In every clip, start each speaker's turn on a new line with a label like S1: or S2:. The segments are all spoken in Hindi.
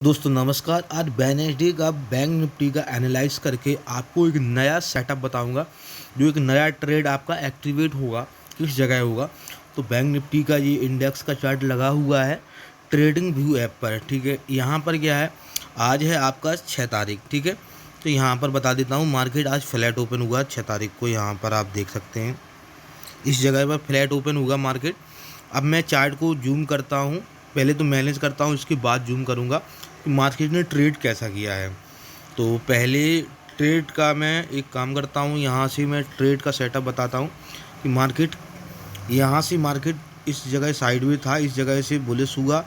S1: दोस्तों नमस्कार। आज वेडनेसडे का बैंक निफ्टी का एनालाइज करके आपको एक नया सेटअप बताऊंगा, जो एक नया ट्रेड आपका एक्टिवेट होगा, किस जगह होगा। तो बैंक निफ्टी का ये इंडेक्स का चार्ट लगा हुआ है ट्रेडिंग व्यू ऐप पर। ठीक है, यहाँ पर क्या है, आज है आपका 6 तारीख। ठीक है, तो यहाँ पर बता देता हूँ, मार्केट आज फ्लैट ओपन हुआ 6 तारीख को। यहाँ पर आप देख सकते हैं इस जगह पर फ्लैट ओपन होगा मार्केट। अब मैं चार्ट को जूम करता हूँ, पहले तो मैनेज करता हूँ, इसके बाद जूम करूँगा कि मार्केट ने ट्रेड कैसा किया है। तो पहले ट्रेड का मैं एक काम करता हूँ, यहाँ से मैं ट्रेड का सेटअप बताता हूँ कि मार्केट यहाँ से मार्केट इस जगह साइडवे था, इस जगह से बुलिश हुआ,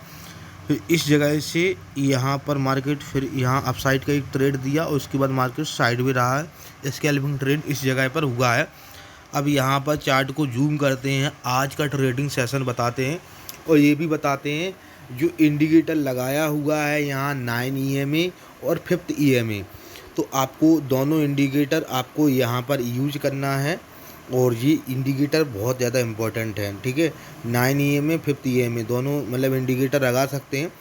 S1: फिर इस जगह से यहाँ पर मार्केट फिर यहाँ अपसाइड का एक ट्रेड दिया और उसके बाद मार्केट साइडवे रहा है। स्कैल्पिंग ट्रेड इस जगह पर हुआ है। अब यहाँ पर चार्ट को जूम करते हैं, आज का ट्रेडिंग सेशन बताते हैं और ये भी बताते हैं जो इंडिकेटर लगाया हुआ है यहाँ 9 EMA और 5th EMA। तो आपको दोनों इंडिकेटर आपको यहाँ पर यूज करना है और ये इंडिकेटर बहुत ज़्यादा इम्पोर्टेंट है। ठीक है, 9 EMA 5th EMA दोनों मतलब इंडिकेटर लगा सकते हैं।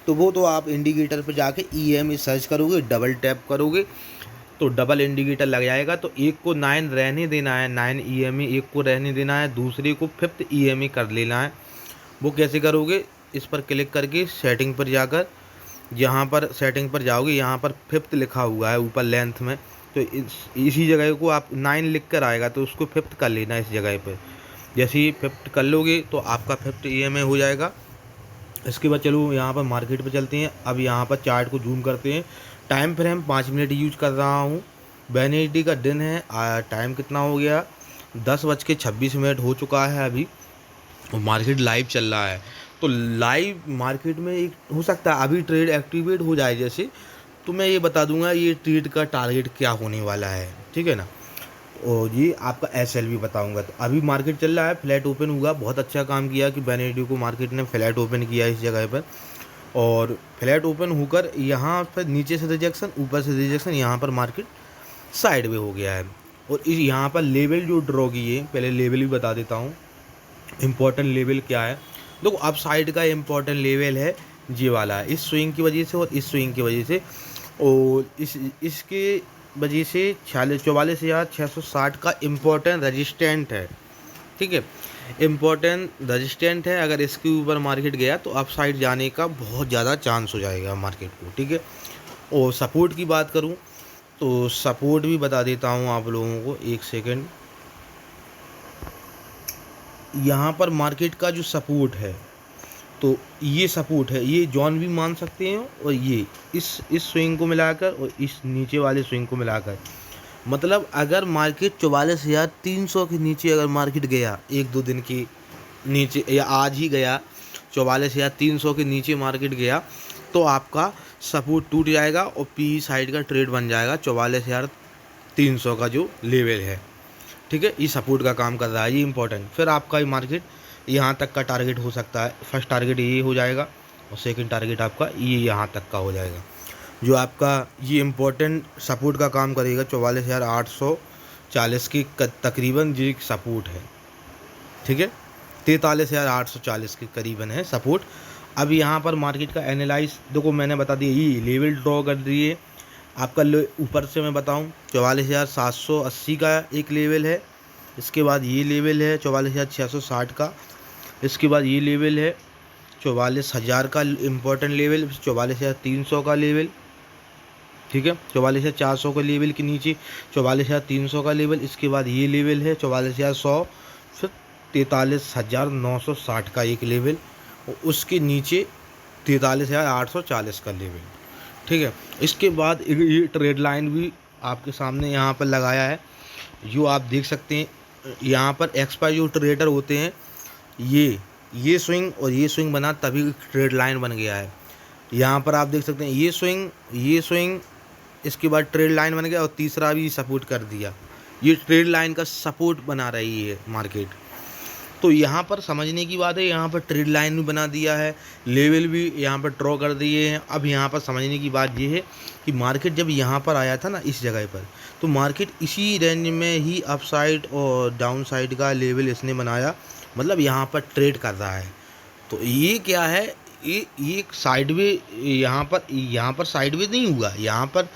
S1: तो वो तो आप इंडिकेटर पर जाके EMA सर्च करोगे, डबल टैप करोगे तो डबल इंडिकेटर लग जाएगा। तो एक को 9 रहने देना है, 9 EMA एक को रहने देना है, दूसरे को 5th EMA कर लेना है। वो कैसे करोगे, इस पर क्लिक करके सेटिंग पर जाकर, यहाँ पर सेटिंग पर जाओगे, यहाँ पर 5th लिखा हुआ है ऊपर लेंथ में, तो इसी जगह को आप 9 लिख कर आएगा तो उसको 5th कर लेना इस जगह पर। जैसे ही 5th कर लोगे तो आपका 5th EMA हो जाएगा। इसके बाद चलो यहाँ पर मार्केट पे चलते हैं। अब यहाँ पर चार्ट को जूम करते हैं। टाइम फ्रेम 5 मिनट यूज कर रहा हूँ। वेडनेसडे का दिन है। टाइम कितना हो गया, 10:26 हो चुका है अभी, और मार्केट लाइव चल रहा है। तो लाइव मार्केट में एक हो सकता है अभी ट्रेड एक्टिवेट हो जाए जैसे, तो मैं ये बता दूंगा ये ट्रेड का टारगेट क्या होने वाला है। ठीक है ना, और ये आपका SL भी बताऊंगा। तो अभी मार्केट चल रहा है, फ्लैट ओपन हुआ। बहुत अच्छा काम किया कि वेडनेसडे को मार्केट ने फ्लैट ओपन किया इस जगह पर, और फ्लैट ओपन होकर यहाँ पर नीचे से रिजेक्शन, ऊपर से रिजेक्शन, यहाँ पर मार्केट साइड में हो गया है। और इस यहाँ पर लेवल जो ड्रॉ किए, पहले लेवल भी बता देता हूँ इम्पोर्टेंट लेवल क्या है। देखो अब साइड का इम्पोर्टेंट लेवल है ये वाला है, इस स्विंग की वजह से और इस स्विंग की वजह से, और इसके वजह से 44,660 का इम्पोर्टेंट रजिस्टेंट है। ठीक है, इम्पोर्टेंट रजिस्टेंट है। अगर इसके ऊपर मार्केट गया तो अप साइड जाने का बहुत ज़्यादा चांस हो जाएगा मार्केट को। ठीक है, और सपोर्ट की बात करूँ तो सपोर्ट भी बता देता हूँ आप लोगों को, एक सेकेंड। यहाँ पर मार्केट का जो सपोर्ट है, तो ये सपोर्ट है, ये जॉन भी मान सकते हैं, और ये इस स्विंग को मिलाकर और इस नीचे वाले स्विंग को मिलाकर, मतलब अगर मार्केट 44,300 के नीचे अगर मार्केट गया, एक दो दिन की नीचे, या आज ही गया 44,300 के नीचे मार्केट गया, तो आपका सपोर्ट टूट जाएगा और पी साइड का ट्रेड बन जाएगा 44,300 का जो लेवल है। ठीक है, ये सपोर्ट का काम कर रहा है, ये इंपॉर्टेंट। फिर आपका ये मार्केट यहाँ तक का टारगेट हो सकता है। फर्स्ट टारगेट ये हो जाएगा और सेकंड टारगेट आपका ये यहाँ तक का हो जाएगा। जो आपका ये इम्पोर्टेंट सपोर्ट का काम करेगा 44,840 की तकरीबन ये सपोर्ट है। ठीक है, 43,840 के करीबन है सपोर्ट। अब यहाँ पर मार्केट का एनालाइज देखो, मैंने बता दिया, ये लेवल ड्रॉ कर दिए आपका। ऊपर से मैं बताऊँ 44,780 का एक लेवल है, इसके बाद ये लेवल है 44,660 का, इसके बाद ये लेवल है 44,000 का इम्पोर्टेंट लेवल, 44,300 का लेवल। ठीक है, 44,400 का लेवल के नीचे 44,300 का लेवल, इसके बाद ये लेवल है 44,100, फिर 43,960 का एक लेवल, और उसके नीचे 43,840 का लेवल। ठीक है, इसके बाद ये ट्रेड लाइन भी आपके सामने यहाँ पर लगाया है, जो आप देख सकते हैं। यहाँ पर एक्सपायर जो ट्रेडर होते हैं, ये स्विंग और ये स्विंग बना तभी ट्रेड लाइन बन गया है। यहाँ पर आप देख सकते हैं ये स्विंग, इसके बाद ट्रेड लाइन बन गया और तीसरा भी सपोर्ट कर दिया। ये ट्रेड लाइन का सपोर्ट बना रही है मार्केट। तो यहाँ पर समझने की बात है, यहाँ पर ट्रेड लाइन भी बना दिया है, लेवल भी यहाँ पर ड्रॉ कर दिए हैं। अब यहाँ पर समझने की बात ये है कि मार्केट जब यहाँ पर आया था ना इस जगह पर, तो मार्केट इसी रेंज में ही अपसाइड और डाउन साइड का लेवल इसने बनाया, मतलब यहाँ पर ट्रेड कर रहा है। तो ये क्या है, ये साइडवे, यहाँ पर साइडवे नहीं हुआ, यहाँ पर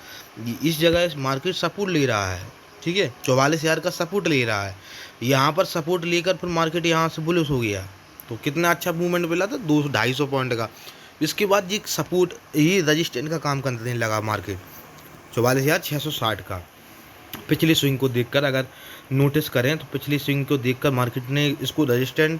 S1: इस जगह मार्केट सपोर्ट ले रहा है, ठीक है, 44,000 का सपोर्ट ले रहा है। यहाँ पर सपोर्ट लेकर फिर मार्केट यहाँ से बुलिश हो गया, तो कितना अच्छा मूवमेंट मिला था, 200-250 पॉइंट का। इसके बाद ये सपोर्ट, ये रजिस्टेंस का काम करने लगा मार्केट 44,660 का। पिछली स्विंग को देखकर अगर नोटिस करें तो पिछली स्विंग को देखकर मार्केट ने इसको रजिस्टेंस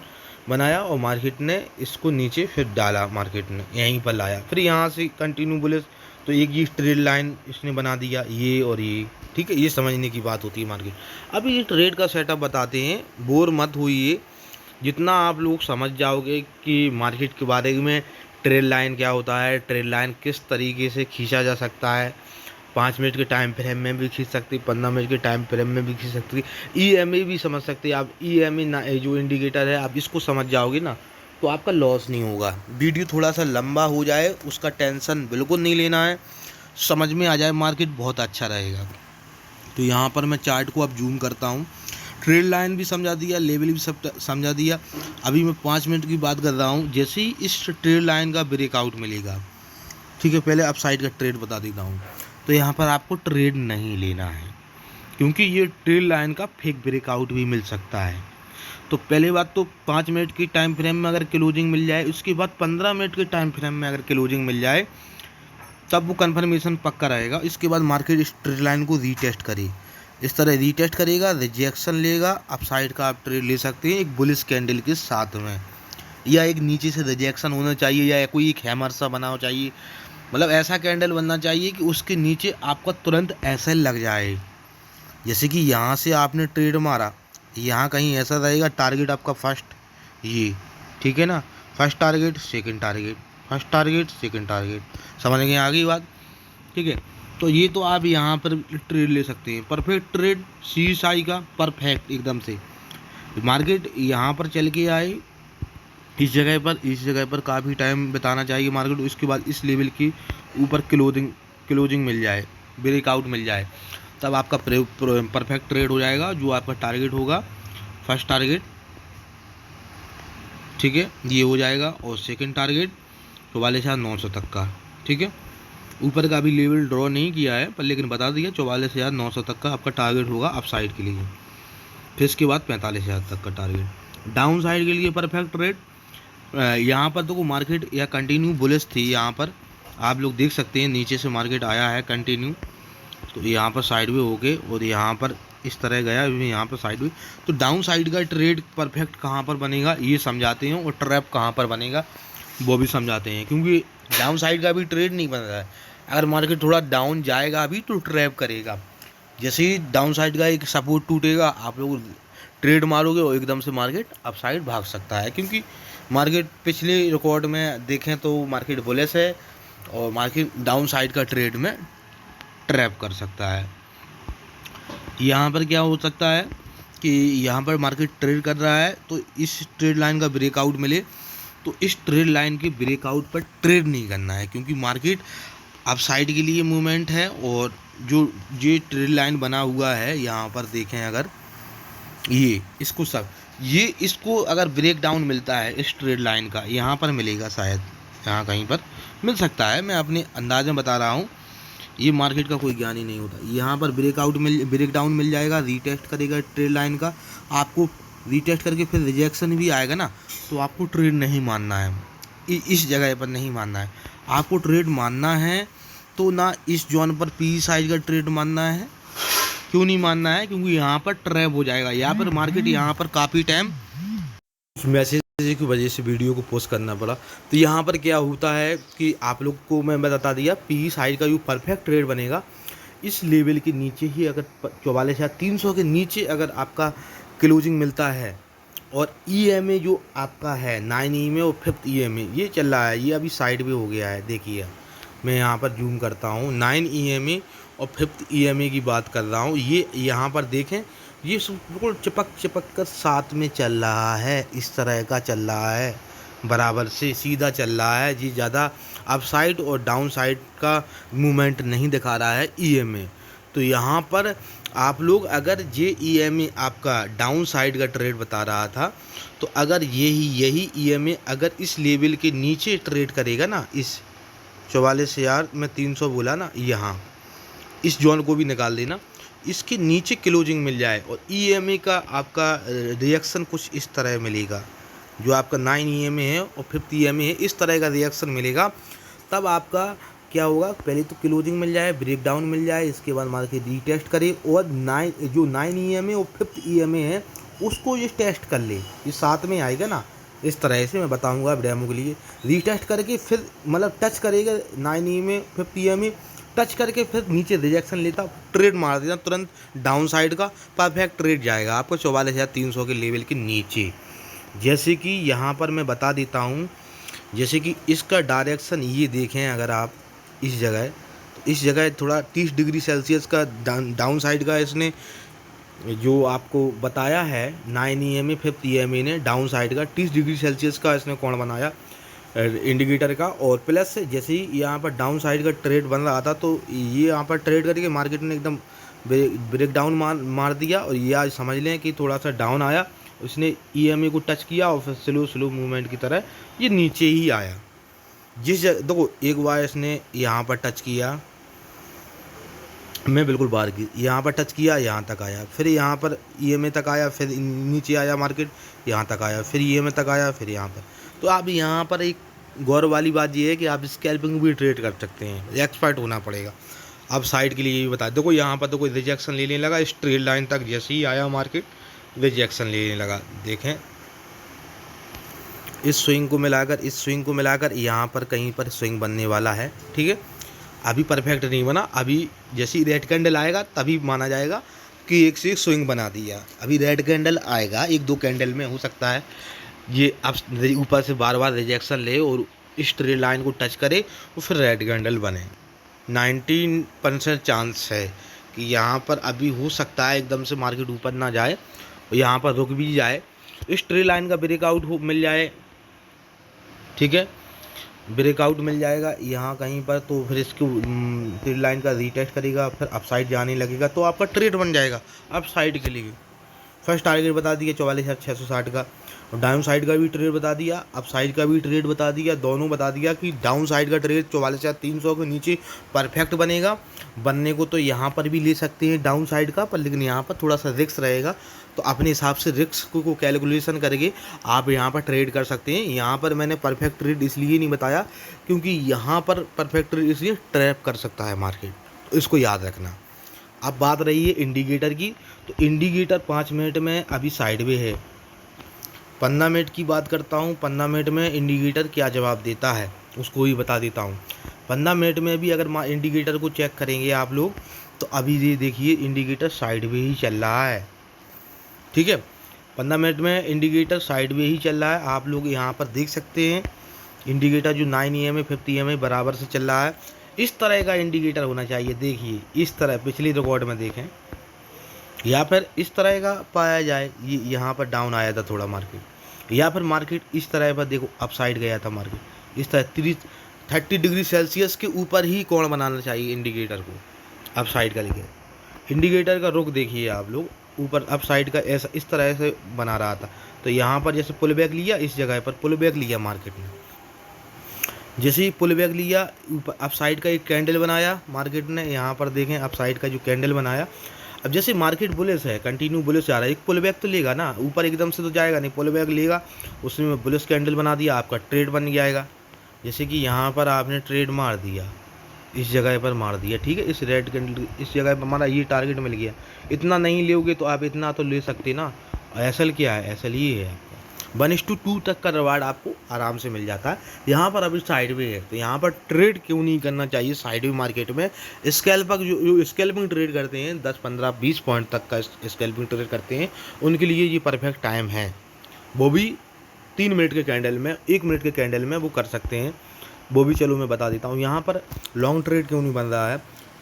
S1: बनाया और मार्केट ने इसको नीचे फिर डाला, मार्केट ने यहीं पर लाया, फिर यहाँ से कंटिन्यू बुलिश। तो एक ये ट्रेड लाइन इसने बना दिया, ये और ये, ठीक है, ये समझने की बात होती है मार्केट। अभी ये ट्रेड का सेटअप बताते हैं, बोर मत होइए। जितना आप लोग समझ जाओगे कि मार्केट के बारे में, ट्रेड लाइन क्या होता है, ट्रेड लाइन किस तरीके से खींचा जा सकता है, 5 मिनट के टाइम फ्रेम में भी खींच सकती, 15 मिनट के टाइम फ्रेम में भी खींच सकती, EMA भी समझ सकते हैं आप। EMA जो इंडिकेटर है, आप इसको समझ जाओगे ना तो आपका लॉस नहीं होगा। वीडियो थोड़ा सा लंबा हो जाए उसका टेंशन बिल्कुल नहीं लेना है, समझ में आ जाए मार्केट, बहुत अच्छा रहेगा। तो यहाँ पर मैं चार्ट को अब जूम करता हूँ, ट्रेड लाइन भी समझा दिया, लेवल भी सब समझा दिया। अभी मैं 5 मिनट की बात कर रहा हूँ। जैसे ही इस ट्रेड लाइन का ब्रेकआउट मिलेगा, ठीक है, पहले आप साइड का ट्रेड बता देता हूँ। तो यहाँ पर आपको ट्रेड नहीं लेना है, क्योंकि ये ट्रेड लाइन का फेक ब्रेकआउट भी मिल सकता है। तो पहले बात तो 5 मिनट की टाइम फ्रेम में अगर क्लोजिंग मिल जाए, उसके बाद 15 मिनट के टाइम फ्रेम में अगर क्लोजिंग मिल जाए, तब वो कन्फर्मेशन पक्का रहेगा। इसके बाद मार्केट इस ट्रेड लाइन को रीटेस्ट करे, इस तरह रीटेस्ट करेगा, रिजेक्शन लेगा, अप साइड का आप ट्रेड ले सकते हैं एक बुलिश कैंडल के साथ में, या एक नीचे से रिजेक्शन होना चाहिए, या कोई एक हैमर सा बना चाहिए, मतलब ऐसा कैंडल बनना चाहिए कि उसके नीचे आपका तुरंत एसएल लग जाए। जैसे कि यहाँ से आपने ट्रेड मारा, यहाँ कहीं ऐसा रहेगा, टारगेट आपका फर्स्ट ये, ठीक है ना, first target, second target, first target, second target, समझ गए आगे बात, ठीक है। तो ये तो आप यहाँ पर ट्रेड ले सकते हैं, परफेक्ट ट्रेड CSI का, परफेक्ट एकदम से। मार्केट यहाँ पर चल के आए, इस जगह पर काफ़ी टाइम बिताना चाहिए मार्केट। उसके बाद इस लेवल की ऊपर क्लोजिंग मिल जाए, ब्रेकआउट मिल जाए, तब आपका परफेक्ट ट्रेड हो जाएगा। जो आपका टारगेट होगा, फर्स्ट टारगेट, ठीक है, ये हो जाएगा, और सेकंड टारगेट 44,900 तक का, ठीक है। ऊपर का अभी लेवल ड्रॉ नहीं किया है पर लेकिन बता दिया 44,900 तक का आपका टारगेट होगा अप साइड के लिए। फिर इसके बाद 45,000 तक का टारगेट डाउन साइड के लिए परफेक्ट रेट। यहाँ पर तो मार्केट या कंटिन्यू बुलिश थी, यहाँ पर आप लोग देख सकते हैं, नीचे से मार्केट आया है कंटिन्यू, तो यहाँ पर साइडवे होके और यहाँ पर इस तरह गया, यहाँ पर साइडवे। तो डाउन साइड का ट्रेड परफेक्ट कहाँ पर बनेगा ये समझाते हैं, और ट्रैप कहाँ पर बनेगा वो भी समझाते हैं, क्योंकि डाउन साइड का भी ट्रेड नहीं बन रहा है। अगर मार्केट थोड़ा डाउन जाएगा अभी तो ट्रैप करेगा। जैसे ही डाउन साइड का एक सपोर्ट टूटेगा, आप लोग ट्रेड मारोगे और एकदम से मार्केट अप साइड भाग सकता है, क्योंकि मार्केट पिछले रिकॉर्ड में देखें तो मार्केट बुलिश है और मार्केट डाउन साइड का ट्रेड में ट्रैप कर सकता है। यहाँ पर क्या हो सकता है कि यहाँ पर मार्केट ट्रेड कर रहा है, तो इस ट्रेड लाइन का ब्रेकआउट मिले तो इस ट्रेड लाइन के ब्रेकआउट पर ट्रेड नहीं करना है, क्योंकि मार्केट अप साइड के लिए मूवमेंट है। और जो ये ट्रेड लाइन बना हुआ है यहाँ पर देखें, अगर ये इसको अगर ब्रेक डाउन मिलता है इस ट्रेड लाइन का, यहाँ पर मिलेगा, शायद यहाँ कहीं पर मिल सकता है, मैं अपने अंदाज़ में बता रहा हूँ, ये मार्केट का कोई ज्ञान ही नहीं होता। यहाँ पर ब्रेक डाउन मिल जाएगा, रीटेस्ट करेगा ट्रेड लाइन का, आपको रीटेस्ट करके फिर रिजेक्शन भी आएगा ना, तो आपको ट्रेड नहीं मानना है, इस जगह पर नहीं मानना है। आपको ट्रेड मानना है तो ना इस जोन पर पी साइज का ट्रेड मानना है। क्यों नहीं मानना है? क्योंकि यहाँ पर ट्रैप हो जाएगा, यहाँ पर मार्केट यहाँ पर काफ़ी टाइम मैसेज की वजह से वीडियो को पोस्ट करना पड़ा। तो यहाँ पर क्या होता है कि आप लोग को मैं बता दिया, पी साइड का जो परफेक्ट ट्रेड बनेगा इस लेवल के नीचे ही, अगर 44,300 के नीचे अगर आपका क्लोजिंग मिलता है, और EMA जो आपका है 9 EMA और 5th EMA ये चल रहा है, ये अभी साइड पे हो गया है। देखिए मैं यहाँ पर जूम करता हूँ, 9 EMA और 5th EMA की बात कर रहा हूँ। ये यहाँ पर देखें, ये बिल्कुल चिपक कर साथ में चल रहा है, इस तरह का चल रहा है, बराबर से सीधा चल रहा है जी, ज़्यादा अप साइड और डाउन साइड का मूवमेंट नहीं दिखा रहा है EMA। तो यहाँ पर आप लोग अगर ये ईएमए आपका डाउन साइड का ट्रेड बता रहा था, तो अगर यही ईएमए अगर इस लेवल के नीचे ट्रेड करेगा ना, इस 44,000 में 300 बोला ना, यहाँ इस जोन को भी निकाल देना, इसके नीचे क्लोजिंग मिल जाए और ईएमए का आपका रिएक्शन कुछ इस तरह मिलेगा, जो आपका 9 ईएमए है और 5 ईएमए है, इस तरह का रिएक्शन मिलेगा, तब आपका क्या होगा, पहले तो क्लोजिंग मिल जाए, ब्रेकडाउन मिल जाए, इसके बाद मार्केट रीटेस्ट करे और 9 ईएमए और 5 ईएमए है उसको ये टेस्ट कर ले, ये साथ में आएगा ना, इस तरह से मैं बताऊंगा डेमो के लिए। रीटेस्ट करके फिर मतलब टच करेगा 9 ईएमए 5 ईएमए, टच करके फिर नीचे रिजेक्शन लेता, ट्रेड मार देता तुरंत डाउन साइड का, परफेक्ट ट्रेड जाएगा आपको 44,300 के लेवल के नीचे। जैसे कि यहाँ पर मैं बता देता हूँ, जैसे कि इसका डायरेक्शन ये देखें, अगर आप इस जगह, तो इस जगह थोड़ा 30 डिग्री सेल्सियस का डाउन साइड का इसने जो आपको बताया है, 9 ईएमए 5 ईएमए ने डाउन साइड का 30 डिग्री सेल्सियस का इसने कोण बनाया इंडिकेटर का। और प्लस जैसे ही यहाँ पर डाउन साइड का ट्रेड बन रहा था, तो ये यहाँ पर ट्रेड करके मार्केट ने एकदम ब्रेकडाउन मार दिया, और ये आज समझ लें कि थोड़ा सा डाउन आया, उसने ईएमए को टच किया और फिर स्लो मूवमेंट की तरह ये नीचे ही आया। देखो एक बार इसने यहाँ पर टच किया, मैं बिल्कुल बाहर की, यहाँ पर टच किया, यहाँ तक आया, फिर यहाँ पर ईएमए तक आया, फिर नीचे आया मार्केट, यहाँ तक आया, फिर ईएमए तक आया, फिर यहाँ पर। तो आप यहाँ पर एक गौर वाली बात ये है कि आप स्कैल्पिंग भी ट्रेड कर सकते हैं, एक्सपर्ट होना पड़ेगा। अब साइड के लिए ये भी बता, देखो यहाँ पर तो कोई रिजेक्शन लेने लगा, स्ट्रेट लाइन तक जैसे ही आया मार्केट रिजेक्शन लेने लगा। देखें इस स्विंग को मिलाकर यहाँ पर कहीं पर स्विंग बनने वाला है, ठीक है। अभी परफेक्ट नहीं बना, अभी जैसे ही रेड कैंडल आएगा तभी माना जाएगा कि एक से एक स्विंग बना दिया। अभी रेड कैंडल आएगा, 1-2 कैंडल में हो सकता है ये अब ऊपर से बार बार रिजेक्शन ले और इस ट्रेड लाइन को टच करे और फिर रेड कैंडल बने। 19% चांस है कि यहाँ पर अभी हो सकता है एकदम से मार्केट ऊपर ना जाए और यहाँ पर रुक भी जाए, इस ट्रेड लाइन का ब्रेकआउट मिल जाए, ठीक है, ब्रेकआउट मिल जाएगा यहाँ कहीं पर, तो फिर इसको ट्रेड लाइन का रीटेस्ट करेगा, फिर अपसाइड जाने लगेगा, तो आपका ट्रेड बन जाएगा अपसाइड के लिए। फर्स्ट टारगेट बता दिया 44,660 का, और डाउन साइड का भी ट्रेड बता दिया, अप साइड का भी ट्रेड बता दिया, दोनों बता दिया कि डाउन साइड का ट्रेड 44,300 के नीचे परफेक्ट बनेगा। बनने को तो यहाँ पर भी ले सकते हैं डाउन साइड का, पर लेकिन यहाँ पर थोड़ा सा रिस्क रहेगा, तो अपने हिसाब से रिस्क को कैलकुलेशन करके आप यहाँ पर ट्रेड कर सकते हैं। यहाँ पर मैंने परफेक्ट ट्रेड इसलिए नहीं बताया क्योंकि यहाँ पर परफेक्ट ट्रेड इसलिए ट्रैप कर सकता है मार्केट, तो इसको याद रखना। अब बात रही है इंडिकेटर की, तो इंडिकेटर 5 मिनट में अभी साइडवे है। 15 मिनट की बात करता हूँ, 15 मिनट में इंडिकेटर क्या जवाब देता है उसको भी बता देता हूँ। 15 मिनट में भी अगर इंडिकेटर को चेक करेंगे आप लोग, तो अभी ये देखिए इंडिकेटर साइडवे ही चल रहा है, ठीक है। 15 मिनट में इंडिकेटर साइडवे ही चल रहा है, आप लोग यहाँ पर देख सकते हैं इंडिकेटर जो 9 EMA 50 EMA बराबर से चल रहा है। इस तरह का इंडिकेटर होना चाहिए, देखिए इस तरह पिछली रिकॉर्ड में देखें, या फिर इस तरह का पाया जाए, ये यहाँ पर डाउन आया था थोड़ा मार्केट, या फिर मार्केट इस तरह पर देखो अप साइड गया था मार्केट, इस तरह 30 डिग्री सेल्सियस के ऊपर ही कोण बनाना चाहिए इंडिकेटर को अप साइड का। लिखे इंडिकेटर का रुख देखिए आप लोग, ऊपर अप साइड का ऐसा इस तरह से बना रहा था, तो यहाँ पर जैसे पुल बैक लिया, इस जगह पर पुल बैक लिया मार्केट ने, जैसे ही पुल बैक लिया ऊपर अप साइड का एक कैंडल बनाया मार्केट ने, यहाँ पर देखें अप साइड का जो कैंडल बनाया। अब जैसे मार्केट बुलिश है, कंटिन्यू बुलिश जा रहा है, एक पुल बैक तो लेगा ना, ऊपर एकदम से तो जाएगा नहीं, पुल बैक लेगा, उसमें बुलिश कैंडल बना दिया, आपका ट्रेड बन जाएगा। जैसे कि यहाँ पर आपने ट्रेड मार दिया, इस जगह पर मार दिया, ठीक है, इस रेड कैंडल इस जगह पर हमारा ये टारगेट मिल गया। इतना नहीं लोगे तो आप इतना तो ले सकते ना। एसएल क्या है, एसएल ये है आपका 1:2 तक का रिवार्ड आपको आराम से मिल जाता है। यहाँ पर अभी साइडवे है, तो यहाँ पर ट्रेड क्यों नहीं करना चाहिए साइडवे मार्केट में। स्कैल्पर जो स्कैल्पिंग ट्रेड करते हैं 10, 15, 20 पॉइंट तक का स्कैल्पिंग ट्रेड करते हैं, उनके लिए ये परफेक्ट टाइम है, वो भी 3 मिनट के कैंडल में, 1 मिनट के कैंडल में वो कर सकते हैं, वो भी चलो मैं बता देता हूँ। यहाँ पर लॉन्ग ट्रेड क्यों नहीं बन रहा है,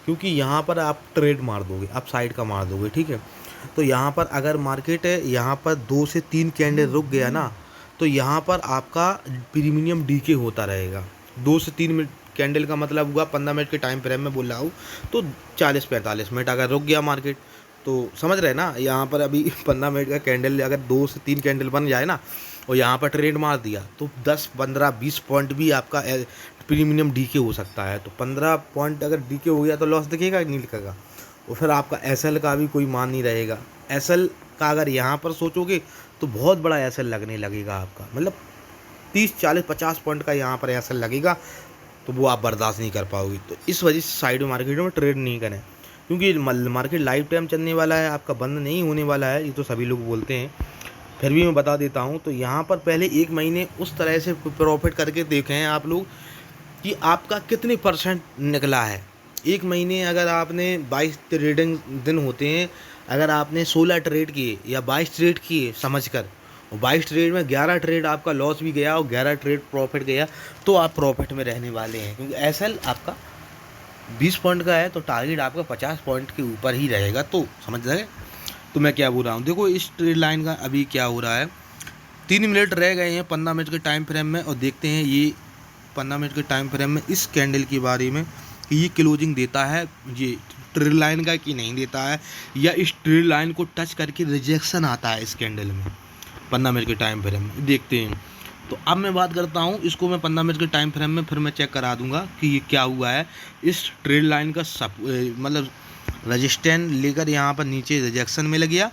S1: क्योंकि यहाँ पर आप ट्रेड मार दोगे, आप साइड का मार दोगे, ठीक है। तो यहाँ पर अगर मार्केट है यहाँ पर 2 से 3 कैंडल रुक गया ना, तो यहाँ पर आपका प्रीमियम डीके होता रहेगा। 2 से 3 मिनट कैंडल का मतलब हुआ 15 मिनट के टाइम फ्रेम में बोल रहा हूँ, तो 40-45 मिनट अगर रुक गया मार्केट, तो समझ रहे ना, यहाँ पर अभी 15 मिनट का कैंडल अगर 2 से 3 कैंडल बन जाए ना और यहाँ पर ट्रेड मार दिया तो 10 15 20 पॉइंट भी आपका प्रीमियम डीके हो सकता है। तो 15 पॉइंट अगर डीके हो गया तो लॉस दिखेगा नहीं दिखेगा, और फिर आपका एसएल का भी कोई मान नहीं रहेगा। एसएल का अगर यहाँ पर सोचोगे तो बहुत बड़ा एसएल लगने लगेगा आपका, मतलब 30 40 50 पॉइंट का यहाँ पर एसएल लगेगा, तो वो आप बर्दाश्त नहीं कर पाओगे। तो इस वजह से साइड मार्केट में ट्रेड नहीं करें, क्योंकि मार्केट लाइफ टाइम चलने वाला है, आपका बंद नहीं होने वाला है, ये तो सभी लोग बोलते हैं, फिर भी मैं बता देता हूँ। तो यहाँ पर पहले 1 महीने उस तरह से प्रॉफिट करके देखें आप लोग कि आपका कितने परसेंट निकला है। 1 महीने अगर आपने 22 ट्रेडिंग दिन होते हैं, अगर आपने 16 ट्रेड किए या 22 ट्रेड किए समझ कर, और 22 ट्रेड में 11 ट्रेड आपका लॉस भी गया और 11 ट्रेड प्रॉफिट गया, तो आप प्रॉफिट में रहने वाले हैं। क्योंकि एसएल आपका 20 पॉइंट का है तो टारगेट आपका 50 पॉइंट के ऊपर ही रहेगा। तो समझ गए तो मैं क्या बोल रहा हूँ। देखो इस ट्रेड लाइन का अभी क्या हो रहा है, 3 मिनट रह गए हैं 15 मिनट के टाइम फ्रेम में, और देखते हैं ये 15 मिनट के टाइम फ्रेम में इस कैंडल के बारे में कि ये क्लोजिंग देता है ये ट्रेड लाइन का कि नहीं देता है, या इस ट्रेड लाइन को टच करके रिजेक्शन आता है इस कैंडल में 15 मिनट के टाइम फ्रेम में, देखते हैं। तो अब मैं बात करता हूँ इसको, मैं 15 मिनट के टाइम फ्रेम में फिर मैं चेक करा दूंगा कि ये क्या हुआ है। इस ट्रेड लाइन का मतलब रजिस्टेंस लेकर यहाँ पर नीचे रिजेक्शन में लग गया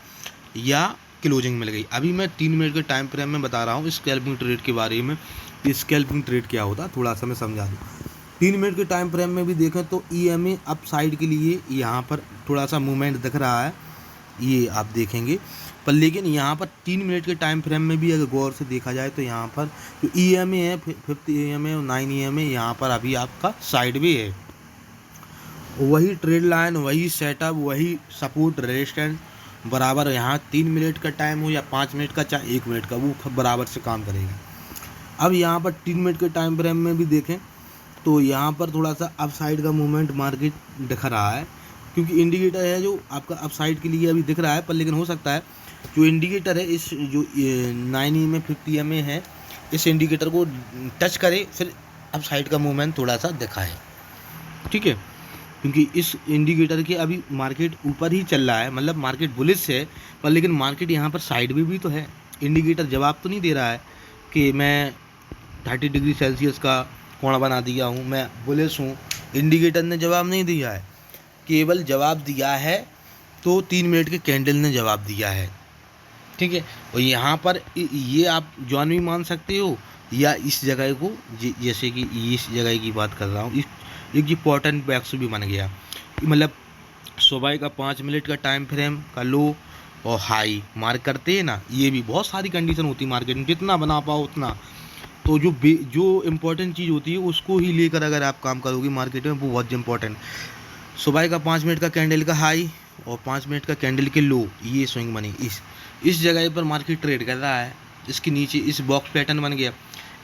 S1: या क्लोजिंग में लग गई। अभी मैं 3 मिनट के टाइम फ्रेम में बता रहा हूँ स्कैल्पिंग ट्रेड के बारे में, स्कैल्पिंग ट्रेड क्या होता है थोड़ा सा मैं समझा दूँ। 3 मिनट के टाइम फ्रेम में भी देखें तो ईएमए अप साइड के लिए यहाँ पर थोड़ा सा मूवमेंट दिख रहा है, ये आप देखेंगे। पर लेकिन यहाँ पर 3 मिनट के टाइम फ्रेम में भी अगर गौर से देखा जाए तो यहाँ पर जो ईएमए है 50 ईएमए और 9 ईएमए यहाँ पर अभी आपका साइड भी है। वही ट्रेड लाइन, वही सेटअप, वही सपोर्ट रेजिस्टेंस बराबर, यहाँ 3 मिनट का टाइम हो या 5 मिनट का चाहे 1 मिनट का, वो बराबर से काम करेगा। अब यहाँ पर 3 मिनट के टाइम फ्रेम में भी देखें तो यहाँ पर थोड़ा सा अप साइड का मूवमेंट मार्केट दिख रहा है, क्योंकि इंडिकेटर है जो आपका अप साइड के लिए अभी दिख रहा है। पर लेकिन हो सकता है जो इंडिकेटर है इस जो 9 में 50 में है, इस इंडिकेटर को टच करे फिर अप साइड का मूवमेंट थोड़ा सा दिखाए, ठीक है। क्योंकि इस इंडिकेटर के अभी मार्केट ऊपर ही चल रहा है, मतलब मार्केट बुलिश है, पर लेकिन मार्केट यहाँ पर साइड में भी तो है। इंडिकेटर जवाब तो नहीं दे रहा है कि मैं 30 डिग्री सेल्सियस का कोण बना दिया हूँ, मैं बुलिश हूँ। इंडिकेटर ने जवाब नहीं दिया है, केवल जवाब दिया है तो 3 मिनट के कैंडल ने जवाब दिया है, ठीक है। और यहाँ पर ये आप जॉन भी मान सकते हो, या इस जगह को जैसे कि इस जगह की बात कर रहा हूँ, इस एक इम्पोर्टेंट बैक्स भी बन गया, मतलब सुबह का 5 मिनट का टाइम फ्रेम का लो और हाई मार्क करते हैं ना, ये भी बहुत सारी कंडीशन होती है मार्केट में, जितना बना पाओ उतना। तो जो इम्पोर्टेंट चीज़ होती है उसको ही लेकर अगर आप काम करोगे मार्केट में, वो बहुत इम्पोर्टेंट। सुबह का 5 मिनट का कैंडल का हाई और 5 मिनट का कैंडल के लो, ये स्विंग बनी, इस जगह पर मार्केट ट्रेड कर रहा है। इसके नीचे इस बॉक्स पैटर्न बन गया,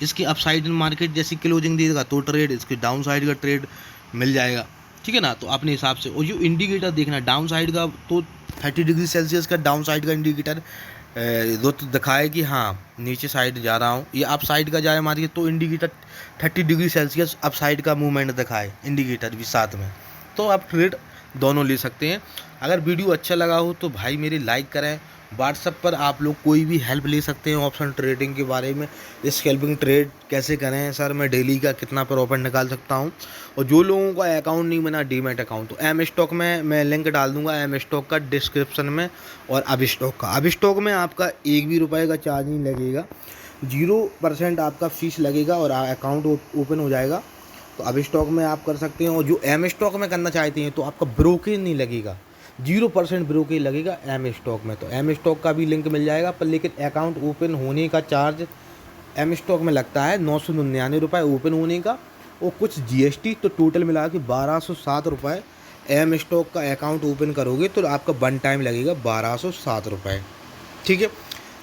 S1: इसकी अपसाइड मार्केट जैसी क्लोजिंग देगा तो ट्रेड, इसके डाउन साइड का ट्रेड मिल जाएगा, ठीक है ना। तो अपने हिसाब से, और जो इंडिकेटर देखना डाउन साइड का, तो 30 डिग्री सेल्सियस का डाउन साइड का इंडिकेटर तो दिखाए कि हाँ नीचे साइड जा रहा हूँ, ये अप साइड का जाए मार्केट तो indicator 30 degree Celsius up side का मूवमेंट दिखाए इंडिकेटर भी साथ में, तो आप ट्रेड दोनों ले सकते हैं। अगर वीडियो अच्छा लगा हो तो भाई मेरी लाइक करें। व्हाट्सएप पर आप लोग कोई भी हेल्प ले सकते हैं ऑप्शन ट्रेडिंग के बारे में, स्कैल्पिंग ट्रेड कैसे करें सर, मैं डेली का कितना प्रॉफिट निकाल सकता हूं। और जो लोगों का अकाउंट नहीं बना डीमैट अकाउंट, तो एम स्टॉक में मैं लिंक डाल दूंगा एम स्टॉक का डिस्क्रिप्शन में, और अब स्टॉक में आपका 1 भी रुपये का चार्ज नहीं लगेगा, 0% आपका फीस लगेगा और अकाउंट ओपन हो जाएगा। तो अब स्टॉक में आप कर सकते हैं। और जो एम स्टॉक में करना चाहते हैं तो आपका ब्रोकेज नहीं लगेगा, 0% ब्रोकेज लगेगा एम स्टॉक में। तो एम स्टॉक का भी लिंक मिल जाएगा, पर लेकिन अकाउंट ओपन होने का चार्ज एम स्टॉक में लगता है 999 रुपये ओपन होने का, और कुछ जीएसटी, तो टोटल मिला के 1207 रुपये। एम स्टॉक का अकाउंट ओपन करोगे तो आपका वन टाइम लगेगा 1207 रुपये, ठीक है।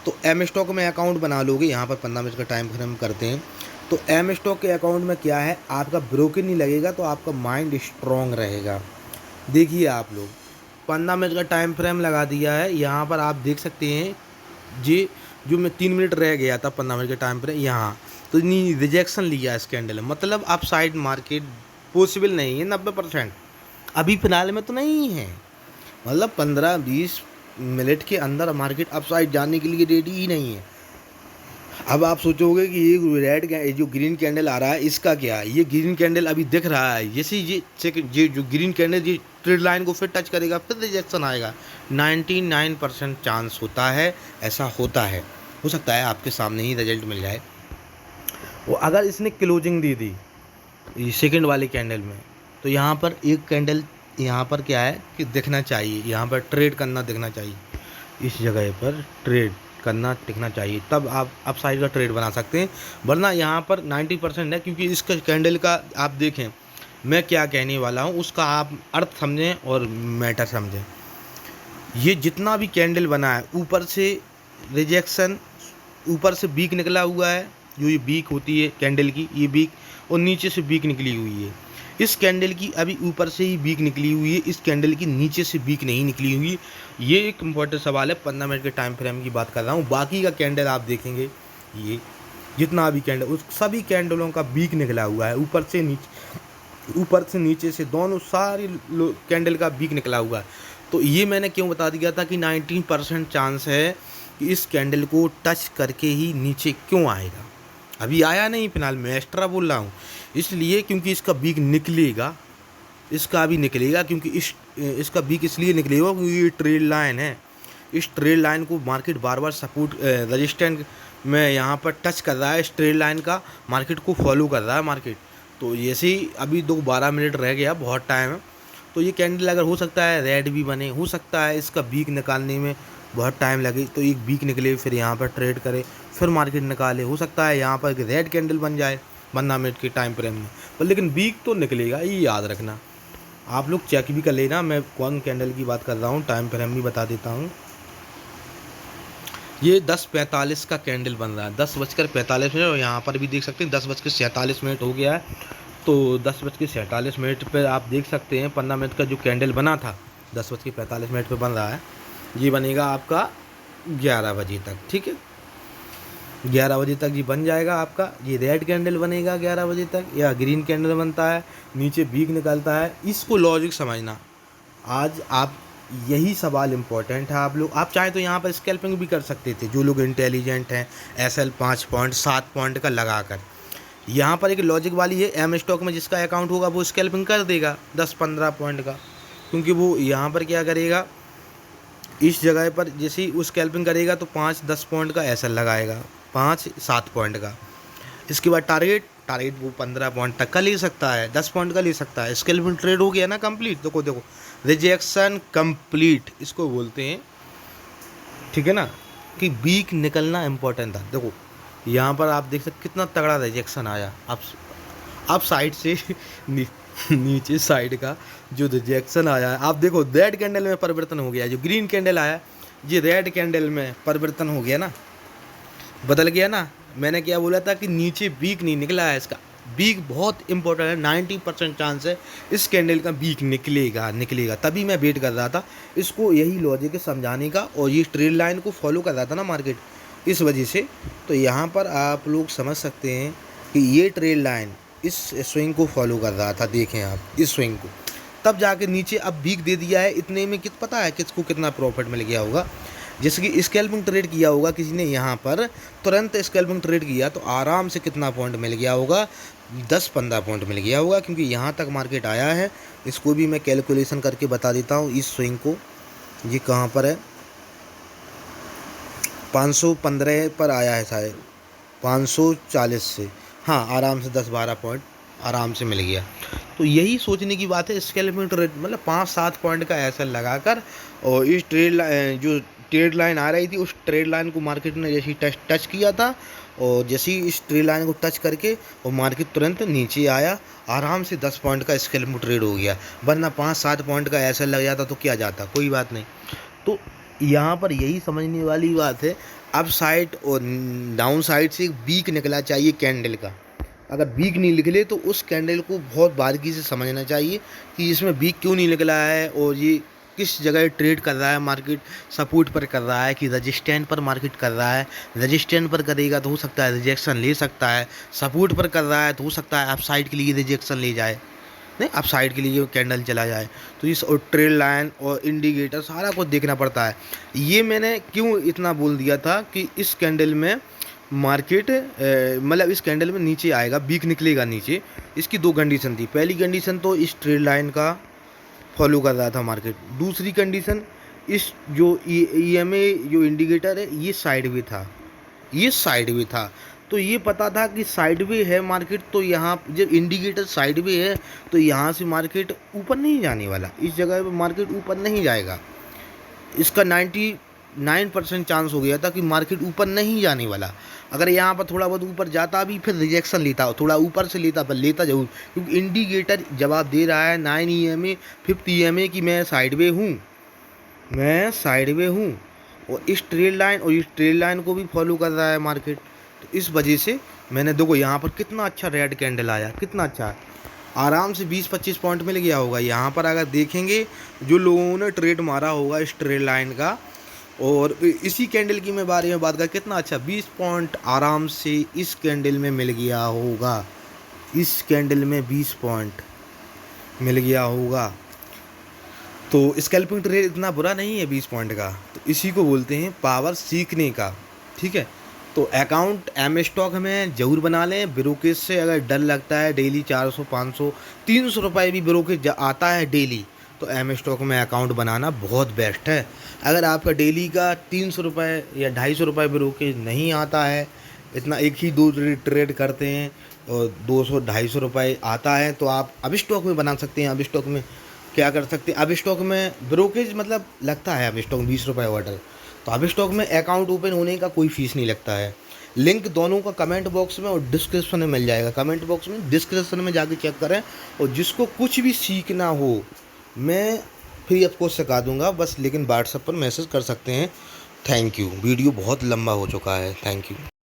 S1: तो एम स्टॉक में अकाउंट बना लोगे, यहाँ पर 15 मिनट का टाइम फ्रेम करते हैं। तो एम स्टॉक के अकाउंट में क्या है, आपका ब्रोकेज नहीं लगेगा, तो आपका माइंड स्ट्रॉन्ग रहेगा। देखिए आप लोग 15 मिनट का टाइम फ्रेम लगा दिया है, यहाँ पर आप देख सकते हैं जी, जो मैं 3 मिनट रह गया था 15 मिनट के टाइम फ्रेम, यहाँ तो नहीं रिजेक्शन लिया इस कैंडल, मतलब अप साइड मार्केट पॉसिबल नहीं है 90%, अभी फिलहाल में तो नहीं है। मतलब 15-20 मिनट के अंदर मार्केट अपसाइड जाने के लिए रेडी ही नहीं है। अब आप सोचोगे कि ये जो ग्रीन कैंडल आ रहा है इसका क्या है। ये ग्रीन कैंडल अभी दिख रहा है, जैसे ये जो ग्रीन कैंडल ये ट्रेड लाइन को फिर टच करेगा फिर रिजेक्शन आएगा। 99% चांस होता है, ऐसा होता है। हो सकता है आपके सामने ही रिजल्ट मिल जाए। वो अगर इसने क्लोजिंग दे दी ये सेकंड वाले कैंडल में, तो यहाँ पर एक कैंडल यहाँ पर क्या है कि दिखना चाहिए, यहाँ पर ट्रेड करना दिखना चाहिए, इस जगह पर ट्रेड करना दिखना चाहिए, तब आप अपसाइड का ट्रेड बना सकते हैं। वरना यहाँ पर 90% है, क्योंकि इसका कैंडल का आप देखें मैं क्या कहने वाला हूँ उसका आप अर्थ समझें और मैटर समझें। ये जितना भी कैंडल बना है ऊपर से रिजेक्शन, ऊपर से वीक निकला हुआ है, जो ये वीक होती है कैंडल की ये वीक, और नीचे से वीक निकली हुई है। इस कैंडल की अभी ऊपर से ही वीक निकली हुई है, इस कैंडल की नीचे से वीक नहीं निकली हुई। ये एक इम्पोर्टेंट सवाल है, 15 मिनट के टाइम फ्रेम की बात कर रहा हूँ। बाकी का कैंडल आप देखेंगे ये जितना भी कैंडल उस सभी कैंडलों का वीक निकला हुआ है, ऊपर से नीचे से दोनों सारी कैंडल का वीक निकला हुआ है। तो ये मैंने क्यों बता दिया था कि 19% चांस है कि इस कैंडल को टच करके ही नीचे क्यों आएगा। अभी आया नहीं, फिलहाल मैं एक्स्ट्रा बोल रहा हूँ इसलिए क्योंकि इसका वीक निकलेगा, इसका भी निकलेगा, क्योंकि इसका वीक इसलिए निकलेगा क्योंकि ये ट्रेड लाइन है। इस ट्रेड लाइन को मार्केट बार बार सपोर्ट रजिस्टेंट में यहाँ पर टच कर रहा है, इस ट्रेड लाइन का मार्केट को फॉलो कर रहा है मार्केट। तो जैसे ही अभी 12 मिनट रह गया, बहुत टाइम है, तो ये कैंडल अगर हो सकता है रेड भी बने, हो सकता है इसका वीक निकालने में बहुत टाइम लगे, तो एक वीक निकले फिर यहाँ पर ट्रेड करे फिर मार्केट निकाले, हो सकता है यहाँ पर रेड कैंडल बन जाए 15 मिनट के टाइम फ्रेम में, पर लेकिन वीक तो निकलेगा, ये याद रखना। आप लोग चेक भी कर लेना मैं कौन कैंडल की बात कर रहा हूँ, टाइम फ्रेम भी बता देता हूँ। ये 10:45 का कैंडल बन रहा है, 10:45 मिनट, और यहाँ पर भी देख सकते हैं 10:47 हो गया है। तो 10:47 पर आप देख सकते हैं 15 मिनट का जो कैंडल बना था 10:45 पर बन रहा है, ये बनेगा आपका 11 बजे तक। ठीक है, 11 बजे तक ये बन जाएगा आपका। ये रेड कैंडल बनेगा 11 बजे तक, या ग्रीन कैंडल बनता है नीचे वीक निकलता है। इसको लॉजिक समझना, आज आप यही सवाल इम्पोर्टेंट है। आप चाहें तो यहाँ पर स्कैल्पिंग भी कर सकते थे, जो लोग इंटेलिजेंट हैं, SL 5 पॉइंट 7 पॉइंट का लगाकर। यहाँ पर एक लॉजिक वाली है, एम स्टॉक में जिसका अकाउंट होगा वो स्कैल्पिंग कर देगा 10-15 पॉइंट का, क्योंकि वो यहाँ पर क्या करेगा, इस जगह पर जैसे ही वो स्कैल्पिंग करेगा तो 5-10 पॉइंट का SL लगाएगा, 5-7 पॉइंट का। इसके बाद टारगेट वो 15 पॉइंट तक का ले सकता है, 10 पॉइंट का ले सकता है। स्कैल्पिंग ट्रेड हो गया ना कंप्लीट। देखो रिजेक्शन कंप्लीट इसको बोलते हैं, ठीक है ना, कि वीक निकलना इम्पोर्टेंट था। देखो यहाँ पर आप देख सकते कितना तगड़ा रिजेक्शन आया, आप साइड से नीचे साइड का जो रिजेक्शन आया है, आप देखो रेड कैंडल में परिवर्तन हो गया, जो ग्रीन कैंडल आया ये रेड कैंडल में परिवर्तन हो गया ना, बदल गया ना। मैंने क्या बोला था कि नीचे वीक नहीं निकला है, इसका वीक बहुत इंपॉर्टेंट है, 90% चांस है इस कैंडल का वीक निकलेगा। तभी मैं वेट कर रहा था इसको, यही लॉजिक है समझाने का, और ये ट्रेड लाइन को फॉलो कर रहा था ना मार्केट, इस वजह से। तो यहाँ पर आप लोग समझ सकते हैं कि ये ट्रेड लाइन इस स्विंग को फॉलो कर रहा था, देखें आप इस स्विंग को, तब जाके नीचे अब वीक दे दिया है। इतने में पता है किसको कितना प्रॉफिट मिल गया होगा, जैसे कि स्कैल्पिंग ट्रेड किया होगा किसी ने, यहाँ पर तुरंत स्कैल्पिंग ट्रेड किया तो आराम से कितना पॉइंट मिल गया होगा, 10-15 पॉइंट मिल गया होगा, क्योंकि यहाँ तक मार्केट आया है। इसको भी मैं कैलकुलेशन करके बता देता हूँ, इस स्विंग को, ये कहाँ पर है, 515 पर आया है शायद, 540 से, हाँ आराम से 10-12 पॉइंट आराम से मिल गया। तो यही सोचने की बात है, स्कैल्पिंग ट्रेड मतलब 5-7 पॉइंट का ऐसा लगाकर, और इस जो ट्रेड लाइन आ रही थी उस ट्रेड लाइन को मार्केट ने जैसे ही टच किया था, और जैसे ही इस ट्रेड लाइन को टच करके और मार्केट तुरंत नीचे आया, आराम से 10 पॉइंट का स्कैल्पिंग ट्रेड हो गया। वरना 5-7 पॉइंट का ऐसा लग जाता तो क्या जाता, कोई बात नहीं। तो यहाँ पर यही समझने वाली बात है, अप साइड और डाउन साइड से एक वीक निकला चाहिए कैंडल का। अगर वीक नहीं निकले तो उस कैंडल को बहुत बारीकी से समझना चाहिए कि इसमें वीक क्यों नहीं निकला है, और ये किस जगह ट्रेड कर रहा है, मार्केट सपोर्ट पर कर रहा है कि रजिस्टेंट पर मार्केट कर रहा है। रजिस्टेंट पर करेगा तो हो सकता है रिजेक्शन ले सकता है, सपोर्ट पर कर रहा है तो हो सकता है अप साइड के लिए रिजेक्शन ले जाए। नहीं अप साइड के लिए कैंडल चला जाए, तो इस और ट्रेल लाइन और इंडिकेटर सारा कुछ देखना पड़ता है। ये मैंने क्यों इतना बोल दिया था कि इस कैंडल में मार्केट मतलब इस कैंडल में नीचे आएगा, वीक निकलेगा नीचे। इसकी दो कंडीशन थी। पहली कंडीशन तो इस ट्रेल लाइन का फॉलो कर रहा था मार्केट। दूसरी कंडीशन इस जो EMA जो इंडिकेटर है ये साइडवे था, ये साइडवे था। तो ये पता था कि साइडवे है मार्केट, तो यहाँ जब इंडिकेटर साइडवे है तो यहाँ से मार्केट ऊपर नहीं जाने वाला, इस जगह पे मार्केट ऊपर नहीं जाएगा। इसका 99% चांस हो गया था कि मार्केट ऊपर नहीं जाने वाला। अगर यहाँ पर थोड़ा बहुत ऊपर जाता भी फिर रिजेक्शन लेता, थोड़ा ऊपर से लेता पर लेता जरूर, क्योंकि इंडिकेटर जवाब दे रहा है 9 EMA 5 EMA कि मैं साइडवे हूँ, मैं साइडवे हूँ। और इस ट्रेल लाइन और इस ट्रेल लाइन को भी फॉलो कर रहा है मार्केट। तो इस वजह से मैंने देखो यहाँ पर कितना अच्छा रेड कैंडल आया, कितना अच्छा, आराम से 20-25 पॉइंट मिल गया होगा। यहाँ पर अगर देखेंगे जो लोगों ने ट्रेड मारा होगा इस ट्रेल लाइन का, और इसी कैंडल की मैं बारे में बात कर, कितना अच्छा 20 पॉइंट आराम से इस कैंडल में मिल गया होगा, इस कैंडल में 20 पॉइंट मिल गया होगा। तो स्कैल्पिंग ट्रेड इतना बुरा नहीं है 20 पॉइंट का, तो इसी को बोलते हैं पावर सीखने का। ठीक है, तो अकाउंट एम स्टॉक में ज़रूर बना लें। ब्रोकेज से अगर डर लगता है, डेली 400 500 300 रुपये भी ब्रोकेज आता है डेली, तो एम स्टॉक में अकाउंट बनाना बहुत बेस्ट है। अगर आपका डेली का 300 रुपये या 250 रुपये ब्रोकेज नहीं आता है, इतना एक ही दो ट्रेड करते हैं और 200-250 रुपये आता है, तो आप अब स्टॉक में बना सकते हैं। अब स्टॉक में क्या कर सकते हैं, अब स्टॉक में ब्रोकेज मतलब लगता है अब स्टॉक में 20 रुपये ऑर्डर, तो अब स्टॉक में अकाउंट ओपन होने का कोई फीस नहीं लगता है। लिंक दोनों का कमेंट बॉक्स में और डिस्क्रिप्शन में मिल जाएगा। कमेंट बॉक्स में डिस्क्रिप्शन में जाके चेक करें, और जिसको कुछ भी सीखना हो मैं फ्री ऑफ कॉस्ट सिखा दूंगा बस, लेकिन व्हाट्सएप पर मैसेज कर सकते हैं। Thank you. वीडियो बहुत लंबा हो चुका है, थैंक यू।